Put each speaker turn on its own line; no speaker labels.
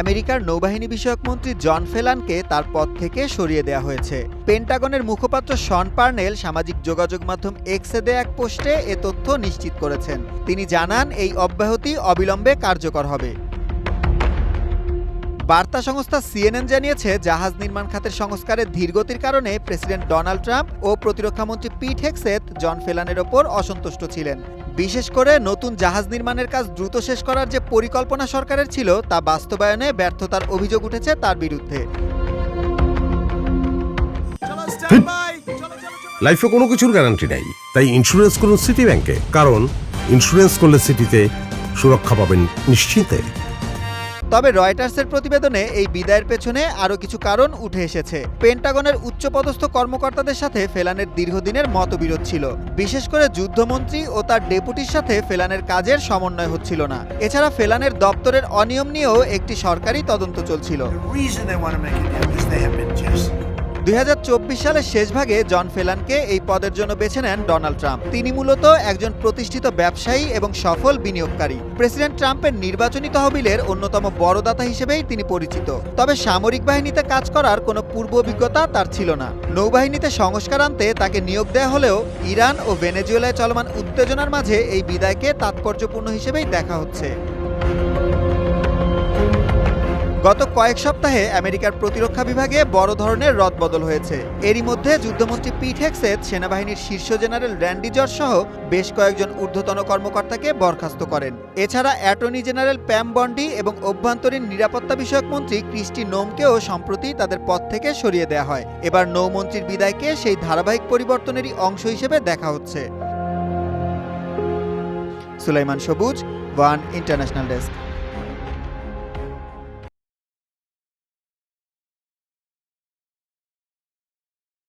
আমেরিকার নৌবাহিনী বিষয়ক মন্ত্রী জন ফেলানকে তার পদ থেকে সরিয়ে দেওয়া হয়েছে। পেন্টাগনের মুখপাত্র শন পার্নেল সামাজিক যোগাযোগ মাধ্যম এক্সে দেয়া এক পোস্টে এ তথ্য নিশ্চিত করেছেন। তিনি জানান, এই অব্যাহতি অবিলম্বে কার্যকর হবে। বার্তা সংস্থা সিএনএন জানিয়েছে, জাহাজ নির্মাণ খাতের সংস্কারের ধীরগতির কারণে প্রেসিডেন্ট ডোনাল্ড ট্রাম্প ও প্রতিরক্ষামন্ত্রী পিট হেগসেথ জন ফেলানের ওপর অসন্তুষ্ট ছিলেন। বিশেষ করে নতুন জাহাজ নির্মাণের কাজ দ্রুত শেষ করার যে পরিকল্পনা সরকারের ছিল তা বাস্তবায়নে ব্যর্থতার অভিযোগ উঠেছে তার বিরুদ্ধে।
লাইফে কোনো কিছুর গ্যারান্টি নাই, তাই ইন্স্যুরেন্স করুন সিটি ব্যাংকে, কারণ ইন্স্যুরেন্স করলে সিটিতে সুরক্ষা পাবেন নিশ্চিন্তে।
তবে রয়টার্সের প্রতিবেদনে এই বিদায়ের পেছনে আরও কিছু কারণ উঠে এসেছে। পেন্টাগনের উচ্চপদস্থ কর্মকর্তাদের সাথে ফেলানের দীর্ঘদিনের মতবিরোধ ছিল। বিশেষ করে যুদ্ধমন্ত্রী ও তার ডেপুটির সাথে ফেলানের কাজের সমন্বয় হচ্ছিল না। এছাড়া ফেলানের দপ্তরের অনিয়ম নিয়েও একটি সরকারি তদন্ত চলছিল। 2024 সালের শেষ ভাগে জন ফেলানকে এই পদের জন্য বেছে নেন ডোনাল্ড ট্রাম্প। তিনি মূলত একজন প্রতিষ্ঠিত ব্যবসায়ী এবং সফল বিনিয়োগকারী। প্রেসিডেন্ট ট্রাম্পের নির্বাচনী তহবিলের অন্যতম বড়দাতা হিসেবেই তিনি পরিচিত। তবে সামরিক বাহিনীতে কাজ করার কোনো পূর্ব অভিজ্ঞতা তার ছিল না। নৌবাহিনীতে সংস্কার আনতে তাকে নিয়োগ দেওয়া হলেও ইরান ও ভেনেজুয়েলায় চলমান উত্তেজনার মাঝে এই বিদায়কে তাৎপর্যপূর্ণ হিসেবেই দেখা হচ্ছে। গত কয়েক সপ্তাহে আমেরিকার প্রতিরক্ষা বিভাগে বড় ধরনের রদবদল হয়েছে। এরই মধ্যে যুদ্ধমন্ত্রী পিট হেগসেথ সেনাবাহিনীর শীর্ষ জেনারেল র্যান্ডি জর্জ সহ বেশ কয়েকজন ঊর্ধ্বতন কর্মকর্তাকে বরখাস্ত করেন। এছাড়া অ্যাটর্নি জেনারেল প্যাম বন্ডি এবং অভ্যন্তরীণ নিরাপত্তা বিষয়ক মন্ত্রী ক্রিস্টি নোমকেও সম্প্রতি তাদের পদ থেকে সরিয়ে দেওয়া হয়। এবার নৌমন্ত্রীর বিদায়কে সেই ধারাবাহিক পরিবর্তনেরই অংশ হিসেবে দেখা হচ্ছে। সুলাইমান সবুজ, ওয়ান ইন্টারন্যাশনাল ডেস্ক।